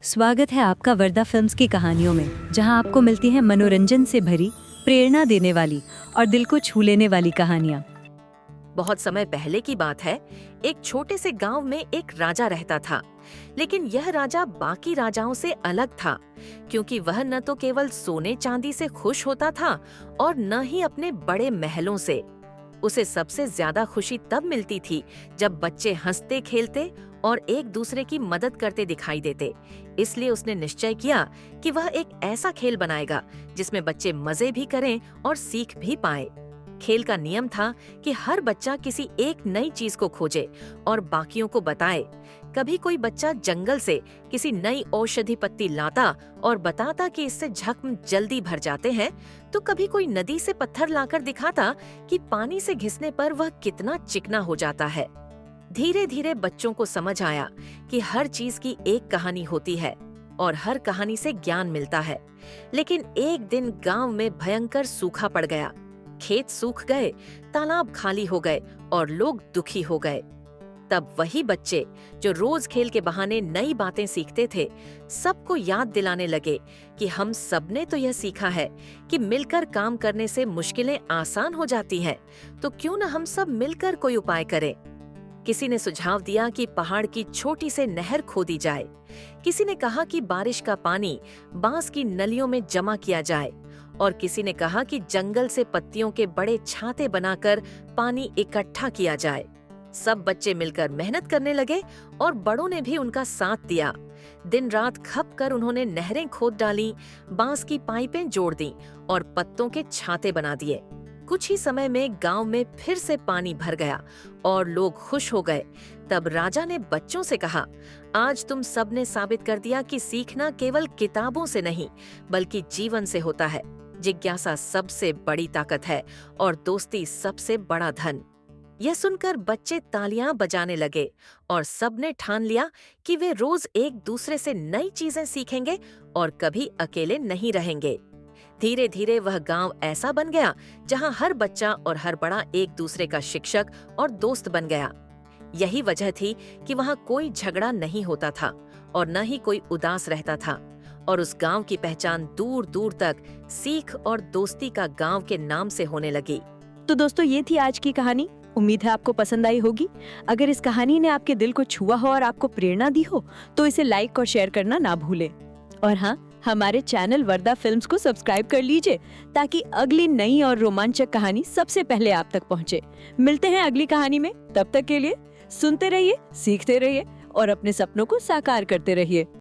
स्वागत है आपका वर्दा फिल्म्स की कहानियों में, जहां आपको मिलती हैं मनोरंजन से भरी, प्रेरणा देने वाली और दिल को छू लेने वाली कहानियां। बहुत समय पहले की बात है। एक छोटे से गांव में एक राजा रहता था। लेकिन यह राजा बाकी राजाओं से अलग था, क्योंकि वह न तो केवल सोने चांदी से खुश होता था और न ही अपने बड़े महलों से। उसे सबसे ज्यादा खुशी तब मिलती थी जब बच्चे हंसते खेलते और एक दूसरे की मदद करते दिखाई देते। इसलिए उसने निश्चय किया कि वह एक ऐसा खेल बनाएगा जिसमें बच्चे मजे भी करें और सीख भी पाएं। खेल का नियम था कि हर बच्चा किसी एक नई चीज को खोजे और बाकियों को बताए। कभी कोई बच्चा जंगल से किसी नई औषधि पत्ती लाता और बताता कि इससे जख्म जल्दी भर जाते हैं, तो कभी कोई नदी से पत्थर लाकर दिखाता कि पानी से घिसने पर वह कितना चिकना हो जाता है। धीरे धीरे बच्चों को समझ आया कि हर चीज की एक कहानी होती है और हर कहानी से ज्ञान मिलता है। लेकिन एक दिन गांव में भयंकर सूखा पड़ गया। खेत सूख गए, तालाब खाली हो गए और लोग दुखी हो गए। तब वही बच्चे जो रोज खेल के बहाने नई बातें सीखते थे, सबको याद दिलाने लगे कि हम सबने तो यह सीखा है कि मिलकर काम करने से मुश्किलें आसान हो जाती हैं, तो क्यों न हम सब मिलकर कोई उपाय करें। किसी ने सुझाव दिया कि पहाड़ की छोटी से नहर खोदी जाए। किसी ने कहा कि बारिश का पानी बांस की नलियों में जमा किया जाए और किसी ने कहा कि जंगल से पत्तियों के बड़े छाते बनाकर पानी इकट्ठा किया जाए। सब बच्चे मिलकर मेहनत करने लगे और बड़ों ने भी उनका साथ दिया। दिन रात खप कर उन्होंने नहरें खोद डाली, बांस की पाइपें जोड़ दी और पत्तों के छाते बना दिए। कुछ ही समय में गांव में फिर से पानी भर गया और लोग खुश हो गए। तब राजा ने बच्चों से कहा, आज तुम सब ने साबित कर दिया कि सीखना केवल किताबों से नहीं बल्कि जीवन से होता है। जिज्ञासा सबसे बड़ी ताकत है और दोस्ती सबसे बड़ा धन। यह सुनकर बच्चे तालियां बजाने लगे और सबने ठान लिया कि वे रोज एक दूसरे से नई चीजें सीखेंगे और कभी अकेले नहीं रहेंगे। धीरे धीरे वह गांव ऐसा बन गया जहां हर बच्चा और हर बड़ा एक दूसरे का शिक्षक और दोस्त बन गया। यही वजह थी कि वहां कोई झगड़ा नहीं होता था और न ही कोई उदास रहता था, और उस गांव की पहचान दूर दूर तक सीख और दोस्ती का गांव के नाम से होने लगी। तो दोस्तों, ये थी आज की कहानी। उम्मीद है आपको पसंद आई होगी। अगर इस कहानी ने आपके दिल को छुआ हो और आपको प्रेरणा दी हो, तो इसे लाइक और शेयर करना ना भूलें। और हाँ, हमारे चैनल वर्दा फिल्म्स को सब्सक्राइब कर लीजिए, ताकि अगली नई और रोमांचक कहानी सबसे पहले आप तक पहुंचे। मिलते हैं अगली कहानी में। तब तक के लिए सुनते रहिए, सीखते रहिए और अपने सपनों को साकार करते रहिए।